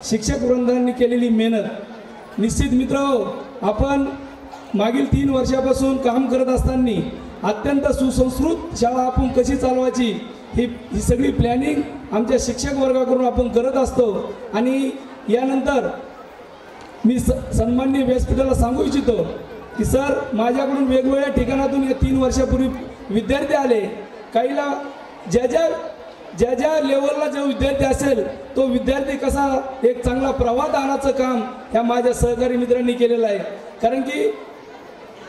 शिक्षक वृंदांनी केलेली मेहनत निश्चित मित्रहो, आपण मागील 3 वर्षापासून काम करत असताना अत्यंत सुसंस्कृत शाळा आपण कशी चालवायची ही सगळी प्लॅनिंग आमच्या शिक्षक वर्गाकडून आपण करत असतो। आणि यानंतर मी सन्माननीय व्यासपीठाला सांगू इच्छितो की सर, माझ्याकडून वेगवेगळ्या ठिकाणातून या 3 वर्षापूर्वी विद्यार्थी आले। काहीला ज्या ज्या लेवलला जो विद्यार्थी असेल तो विद्यार्थी कसा एक चांगला प्रवाह आणायचं काम ह्या माझ्या सहकारी मित्रांनी केलेलं आहे। कारण की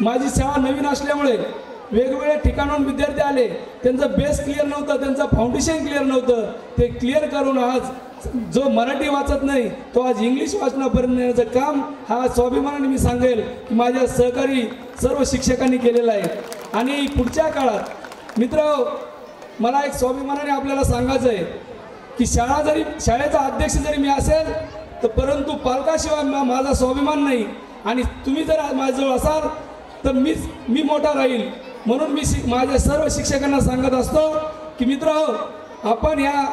माझी शाळा नवीन असल्यामुळे वेगवेगळ्या ठिकाणाहून विद्यार्थी आले, त्यांचं बेस क्लिअर नव्हतं, त्यांचं फाउंडेशन क्लिअर नव्हतं। ते क्लिअर करून आज जो मराठी वाचत नाही तो आज इंग्लिश वाचनापर्यंत नेण्याचं काम हा स्वाभिमानाने मी सांगेल की माझ्या सहकारी सर्व शिक्षकांनी केलेलं आहे। आणि पुढच्या काळात मित्र, मला एक स्वाभिमानाने आपल्याला सांगायचं आहे की शाळेचा अध्यक्ष जरी मी असेल तर परंतु पालकाशिवाय माझा स्वाभिमान नाही। आणि तुम्ही जर माझ्याजवळ असाल तर मी मोठा राहील। म्हणून मी माझ्या सर्व शिक्षकांना सांगत असतो की मित्र, आपण ह्या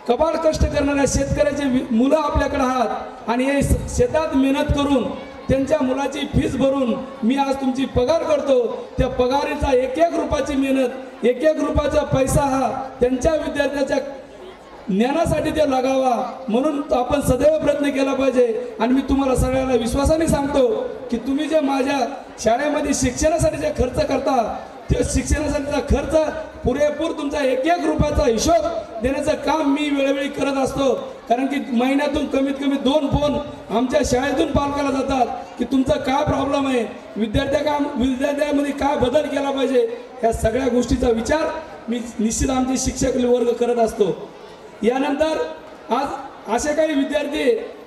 कबाड कष्ट करणाऱ्या शेतकऱ्याचे मुलं आपल्याकडे आहात आणि हे शेतात मेहनत करून त्यांच्या मुलाची फीस भरून मी आज तुमची पगार करतो। त्या पगारीचा एक रुपयाची मेहनत, एक रुपयाचा पैसा हा त्यांच्या विद्यार्थ्याच्या ज्ञानासाठी ते लागावा, म्हणून आपण सदैव प्रयत्न केला पाहिजे। आणि मी तुम्हाला सगळ्यांना विश्वासाने सांगतो की तुम्ही जे माझ्या शाळेमध्ये शिक्षणासाठी जे खर्च करता ते शिक्षणासाठीचा खर्च पुरेपूर तुमचा एक रुपयाचा हिशोब देण्याचं काम मी वेळोवेळी करत असतो। कारण की महिन्यातून कमीत कमी 2 फोन आमच्या शाळेतून पालकाला जातात की तुमचा काय प्रॉब्लेम आहे, विद्यार्थ्यांमध्ये काय बदल केला पाहिजे, ह्या सगळ्या गोष्टीचा विचार मी निश्चित आमचे शिक्षक वर्ग करत असतो। यानंतर आज असे काही विद्यार्थी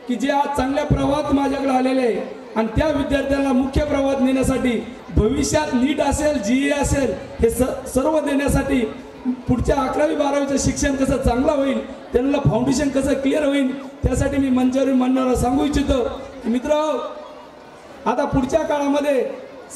की जे आज चांगल्या प्रवाहात माझ्याकडे आलेले आहे आणि त्या विद्यार्थ्यांना मुख्य प्रवाहात नेण्यासाठी भविष्यात नीट असेल, जीई असेल, हे सर्व देण्यासाठी पुढच्या 11वी 12वीचं शिक्षण कसं चांगलं होईल, त्यांना फाउंडेशन कसं क्लिअर होईल, त्यासाठी मी मंचावरील मान्यवरांना सांगू इच्छितो की मित्र, आता पुढच्या काळामध्ये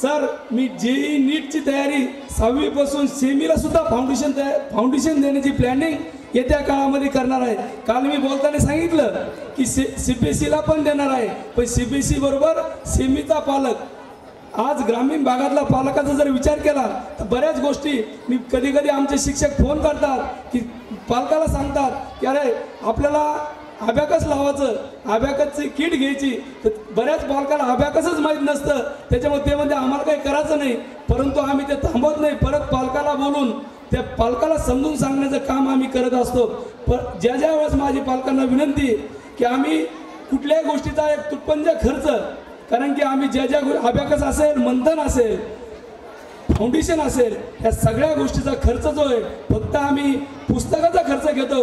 सर मी जेई नीटची तयारी 6वी पासून सेमीला सुद्धा फाउंडेशन देण्याची प्लॅनिंग येत्या काळामध्ये करणार आहे। काल मी बोलताना सांगितलं की सीबीएसईला पण देणार आहे, पण सीबीएसई बरोबर सेमीचा पालक आज ग्रामीण भागातला पालकाचा जर विचार केला तर बऱ्याच गोष्टी मी कधी आमचे शिक्षक फोन करतात की पालकाला सांगतात की अरे आपल्याला अबॅकस लावायचं, अबॅकसची किट घ्यायची, तर बऱ्याच पालकाला अबॅकसच माहीत नसतं। त्याच्यामुळे ते म्हणजे आम्हाला काही करायचं नाही, परंतु आम्ही ते थांबवत नाही, परत पालकाला बोलून त्या पालकाला समजून सांगण्याचं काम आम्ही करत असतो। पण ज्या वेळेस माझी पालकांना विनंती की आम्ही कुठल्याही गोष्टीचा एक तुटपुंजा खर्च, कारण की आम्ही ज्या अबॅकस असेल, मंथन असेल, फाउंडेशन असेल, ह्या सगळ्या गोष्टीचा खर्च जो आहे फक्त आम्ही पुस्तकाचा खर्च घेतो।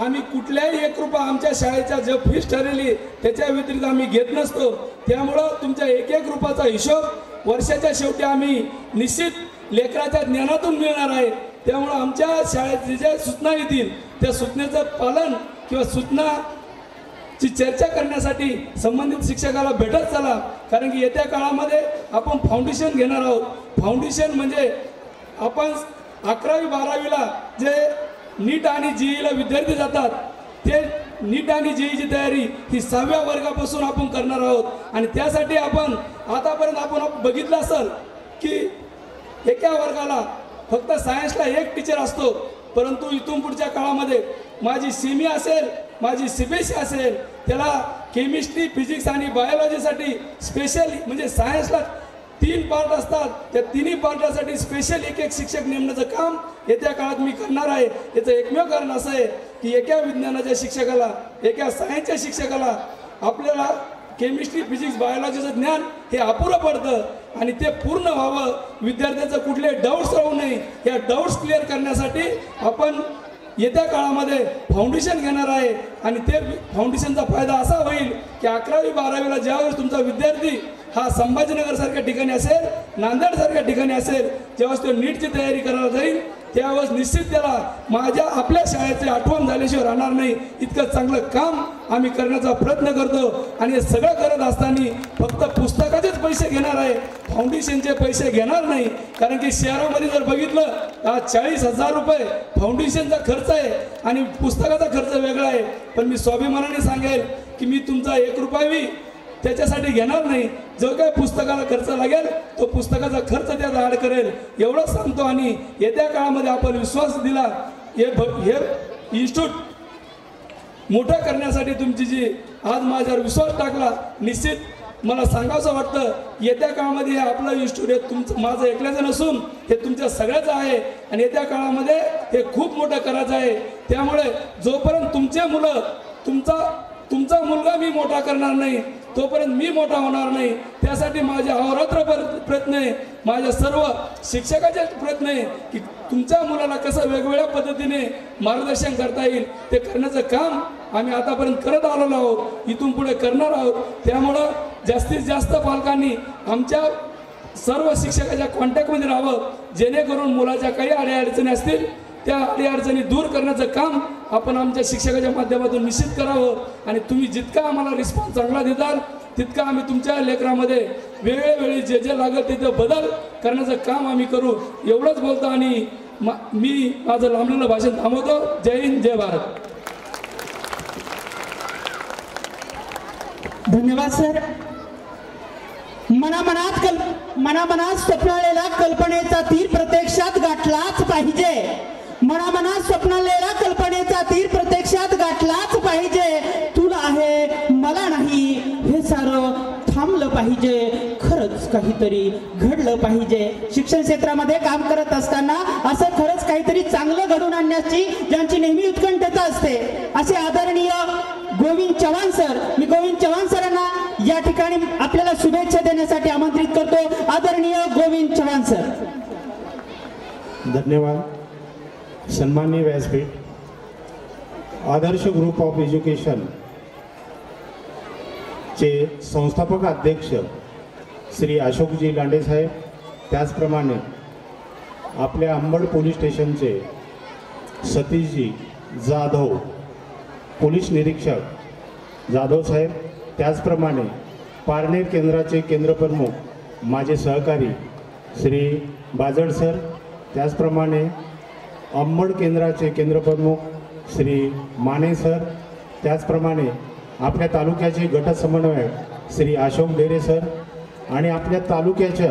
आम्ही कुठल्याही 1 रुपया आमच्या शाळेच्या जे फीस ठरलेली त्याच्या व्यतिरिक्त आम्ही घेत नसतो। त्यामुळं तुमच्या एक रुपयाचा हिशोब वर्षाच्या शेवटी आम्ही निश्चित लेकराच्या ज्ञानातून मिळणार आहे। त्यामुळं आमच्या शाळेत ज्या सूचना येतील त्या सूचनेचं पालन किंवा सूचनाची चर्चा करण्यासाठी संबंधित शिक्षकाला भेटत चला। कारण की येत्या काळामध्ये आपण फाउंडेशन घेणार आहोत। फाउंडेशन म्हणजे आपण 11वी 12वीला जे नीट आणि जेईला विद्यार्थी जातात ते नीट आणि जेईची तयारी ही 6व्या वर्गापासून आपण करणार आहोत। आणि त्यासाठी आपण आतापर्यंत आपण बघितलं असेल की एका वर्गाला फक्त सायन्सला 1 टीचर असतो, परंतु इथून पुढच्या काळामध्ये माझी सेमी असेल, माझी सीबीएसई असेल, त्याला केमिस्ट्री, फिजिक्स आणि बायोलॉजीसाठी स्पेशल म्हणजे सायन्सला 3 पार्ट असतात, त्या 3ही पार्टासाठी स्पेशल एक शिक्षक नेमण्याचं काम येत्या काळात मी करणार आहे। याचं एकमेव कारण असं आहे की एका विज्ञानाच्या शिक्षकाला, एका सायन्सच्या शिक्षकाला आपल्याला केमिस्ट्री, फिजिक्स, बायोलॉजीचं ज्ञान हे अपुरं पडतं आणि ते पूर्ण व्हावं, विद्यार्थ्याचं कुठले डाऊट्स राहू नये, या डाऊट्स क्लिअर करण्यासाठी आपण येत्या काळामध्ये फाउंडेशन घेणार आहे। आणि ते फाउंडेशनचा फायदा असा होईल की 11वी 12वीला ज्यावेळेस तुमचा विद्यार्थी हा संभाजीनगर सारख्या ठिकाणी असेल, नांदेड सारख्या ठिकाणी असेल, जेव्हा तो नीटची तयारी करायला जाईल त्यावेळेस निश्चित त्याला माझ्या आपल्या शाळेची आठवण झाल्याशिवाय राहणार नाही. इतकं चांगलं काम आम्ही करण्याचा प्रयत्न करतो आणि हे सगळं करत असताना फक्त पुस्तकाचेच पैसे घेणार आहे, फाउंडेशनचे पैसे घेणार नाही. कारण की शहरामध्ये जर बघितलं तर 40,000 रुपये फाउंडेशनचा खर्च आहे आणि पुस्तकाचा खर्च वेगळा आहे. पण मी स्वाभिमानाने सांगेल की मी तुमचा 1 रुपयाही त्याच्यासाठी घेणार नाही. जो काय पुस्तकाला खर्च लागेल तो पुस्तकाचा खर्च त्यात ॲड करेल एवढं सांगतो. आणि येत्या काळामध्ये आपण विश्वास दिला हे इन्स्टिट्यूट मोठं करण्यासाठी तुमची जी आज माझ्यावर विश्वास टाकला, निश्चित मला सांगावंसं वाटतं येत्या काळामध्ये हे आपलं इन्स्टिट्यूट तुमचं माझं एकल्याचं नसून हे तुमच्या सगळ्याचं आहे आणि येत्या काळामध्ये हे खूप मोठं करायचं आहे. त्यामुळे जोपर्यंत तुमचे मुलं तुमचा मुलगा मी मोठा करणार नाही तोपर्यंत मी मोठा होणार नाही. त्यासाठी माझे अहोरात्र प्रयत्न आहे, माझ्या सर्व शिक्षकाचे प्रयत्न आहे की तुमच्या मुलाला कसं वेगवेगळ्या पद्धतीने मार्गदर्शन करता येईल ते करण्याचं काम आम्ही आतापर्यंत करत आलेलो आहोत, इथून पुढे करणार आहोत. त्यामुळं जास्तीत जास्त पालकांनी आमच्या सर्व शिक्षकाच्या कॉन्टॅक्टमध्ये राहावं, जेणेकरून मुलाच्या काही अडीअडचणी असतील त्या अडीअडचणी दूर करण्याचं काम आपण आमच्या शिक्षकाच्या माध्यमातून निश्चित करावं. आणि तुम्ही जितका आम्हाला रिस्पॉन्स चांगला देताल तितका आम्ही तुमच्या लेकरामध्ये वेगवेगळी जे लागेल तिथं बदल करण्याचं काम आम्ही करू. एवढंच बोलतो आणि मी माझं लांबलेलं भाषण थांबवतो. जय हिंद, जय भारत. धन्यवाद सर. मनामनात स्वप्नालेला कल्पनेचा तीर प्रत्यक्षात गाठलाच पाहिजे. मनामनात स्वप्नालेला कल्पनेचा तीर प्रत्यक्षात गाठलाच पाहिजे. तुला आहे मला नाही हे सारं थांबलं पाहिजे. खरंच काहीतरी घडलं पाहिजे. शिक्षण क्षेत्रामध्ये काम करत असताना असं खरंच काहीतरी चांगलं घडून आणण्याची ज्यांची नेहमी उत्कंठता असते असे आदरणीय गोविंद चव्हाण सर, मी गोविंद चव्हाण सरांना या ठिकाणी आपल्याला शुभेच्छा देण्यासाठी आमंत्रित करतो. आदरणीय गोविंद चव्हाण सर. धन्यवाद. सन्माननीय व्यासपीठ, आदर्श ग्रुप ऑफ एज्युकेशन चे संस्थापक अध्यक्ष श्री अशोकजी लांडे साहेब, त्याचप्रमाणे आपल्या अंबड पोलीस स्टेशनचे सतीशजी जाधव, पोलीस निरीक्षक जाधव साहेब, त्याचप्रमाणे पारनेर केंद्राचे केंद्रप्रमुख माझे सहकारी श्री बाजड सर, त्याचप्रमाणे अंबड केंद्राचे केंद्रप्रमुख श्री माने सर, त्याचप्रमाणे आपल्या तालुक्याचे गट समन्वयक श्री अशोक डेरे सर आणि आपल्या तालुक्याच्या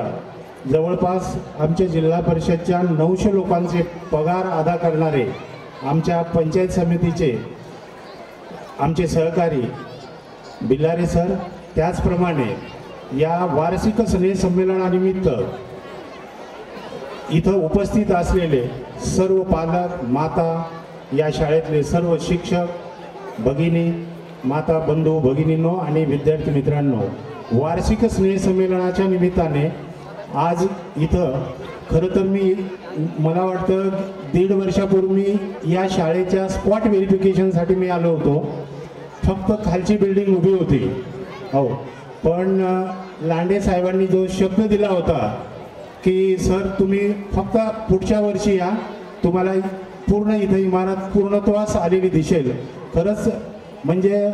जवळपास आमच्या जिल्हा परिषदच्या 900 लोकांचे पगार अदा करणारे आमच्या पंचायत समितीचे आमचे सहकारी बिल्लारे सर, त्याचप्रमाणे या वार्षिक स्नेहसंमेलनानिमित्त इथं उपस्थित असलेले सर्व पालक, माता, या शाळेतले सर्व शिक्षक भगिनी, माता, बंधू भगिनींनो आणि विद्यार्थी मित्रांनो, वार्षिक स्नेहसंमेलनाच्या निमित्ताने आज इथं खरं तर मला वाटतं 1.5 वर्षापूर्वी या शाळेच्या स्पॉट व्हेरिफिकेशनसाठी मी आलो होतो. फक्त खालची बिल्डिंग उभी होती हो, पण लांडे साहेबांनी जो शब्द दिला होता की सर तुम्ही फक्त पुढच्या वर्षी या, तुम्हाला पूर्ण इथं इमारत पूर्णत्वास आलेली दिसेल. खरंच म्हणजे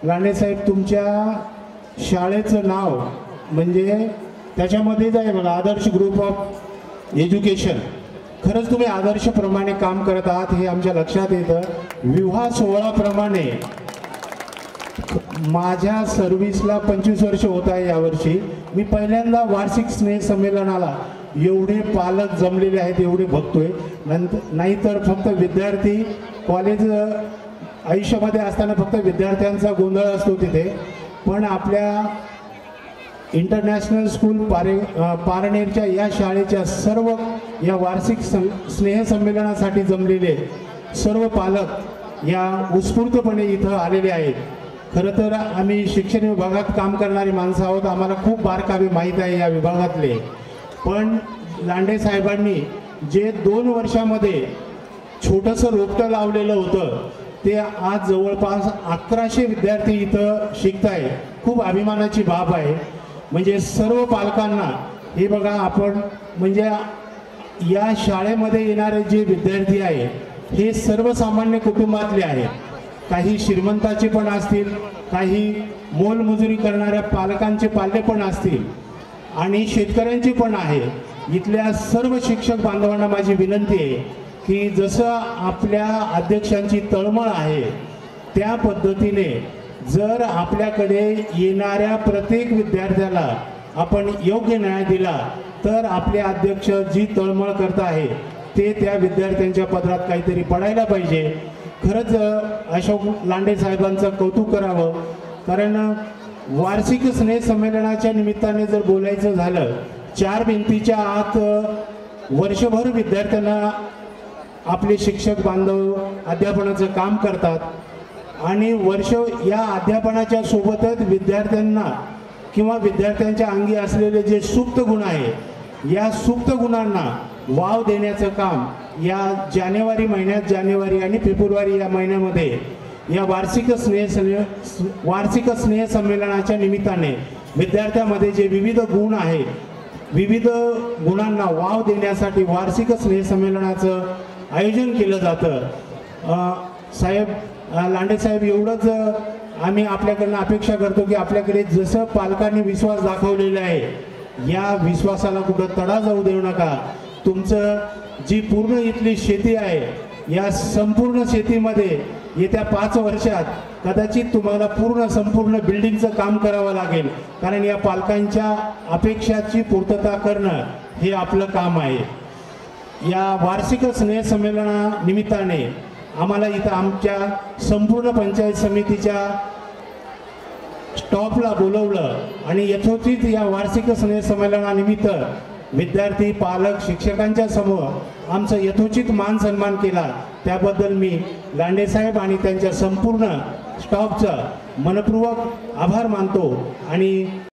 लांडे साहेब तुमच्या शाळेचं नाव म्हणजे त्याच्यामध्येच आहे बघा, आदर्श ग्रुप ऑफ एज्युकेशन. खरंच तुम्ही आदर्शप्रमाणे काम करत आहात हे आमच्या लक्षात येतं. विवाह सोहळाप्रमाणे माझ्या सर्व्हिसला 25 वर्ष होत आहे यावर्षी. मी पहिल्यांदा वार्षिक स्नेहसंमेलनाला एवढे पालक जमलेले आहेत एवढे बघतोय. नाहीतर फक्त विद्यार्थी कॉलेज आयुष्यामध्ये असताना फक्त विद्यार्थ्यांचा गोंधळ असतो तिथे. पण आपल्या इंटरनॅशनल स्कूल पारनेरच्या या शाळेच्या सर्व या वार्षिक स्नेहसंमेलनासाठी जमलेले सर्व पालक या उत्स्फूर्तपणे इथं आलेले आहेत. खरं तर आम्ही शिक्षण विभागात काम करणारी माणसं आहोत, आम्हाला खूप बारकावे माहीत आहे या विभागातले. पण लांडे साहेबांनी जे 2 वर्षामध्ये छोटंसं रोपटं लावलेलं होतं ते आज जवळपास 1100 विद्यार्थी इथं शिकत आहे. खूप अभिमानाची बाब आहे. म्हणजे सर्व पालकांना हे बघा, आपण म्हणजे या शाळेमध्ये येणारे जे विद्यार्थी आहे हे सर्वसामान्य कुटुंबातले आहेत. काही श्रीमंताचे पण असतील, काही मोलमजुरी करणाऱ्या पालकांचे पाल्य पण असतील आणि शेतकऱ्यांचे पण आहे. इथल्या सर्व शिक्षक बांधवांना माझी विनंती आहे की जसं आपल्या अध्यक्षांची तळमळ आहे त्या पद्धतीने जर आपल्याकडे येणाऱ्या प्रत्येक विद्यार्थ्याला आपण योग्य न्याय दिला तर आपले अध्यक्ष जी तळमळ करत आहे ते त्या विद्यार्थ्यांच्या पदरात काहीतरी पडायला पाहिजे. खरंच अशोक लांडे साहेबांचं कौतुक करावं, कारण वार्षिक स्नेह संमेलनाच्या निमित्ताने जर बोलायचं झालं, 4 भिंतीच्या आत वर्षभर विद्यार्थ्यांना आपले शिक्षक बांधव अध्यापनाचं काम करतात आणि या अध्यापनाच्या सोबतच विद्यार्थ्यांना किंवा विद्यार्थ्यांच्या अंगी असलेले जे सुप्त गुण आहे या सुप्त गुणांना वाव देण्याचं काम या जानेवारी महिन्यात, जानेवारी आणि फेब्रुवारी या महिन्यामध्ये या वार्षिक स्नेह संमेलनाच्या निमित्ताने विद्यार्थ्यांमध्ये जे विविध गुण आहेत, विविध गुणांना वाव देण्यासाठी वार्षिक स्नेह संमेलनाचं आयोजन केलं जातं. साहेब लांडे साहेब, एवढंच आम्ही आपल्याकडनं अपेक्षा करतो की आपल्याकडे जसं पालकांनी विश्वास दाखवलेला आहे या विश्वासाला कुठं तडा जाऊ देऊ नका. तुमचं जी पूर्ण इथली शेती आहे या संपूर्ण शेतीमध्ये येत्या 5 वर्षात कदाचित तुम्हाला संपूर्ण बिल्डिंगचं काम करावं लागेल, कारण या पालकांच्या अपेक्षाची पूर्तता करणं हे आपलं काम आहे. या वार्षिक स्नेह संमेलना निमित्ताने आम्हाला इथं आमच्या संपूर्ण पंचायत समितीच्या स्टॉपला बोलवलं आणि यथोचित या वार्षिक स्नेह संमेलनानिमित्त विद्यार्थी, पालक, शिक्षकांच्या समोर आमचं यथोचित मान सन्मान केला. त्याबद्दल मी लांडे साहेब आणि त्यांच्या संपूर्ण स्टॉफचा मनपूर्वक आभार मानतो आणि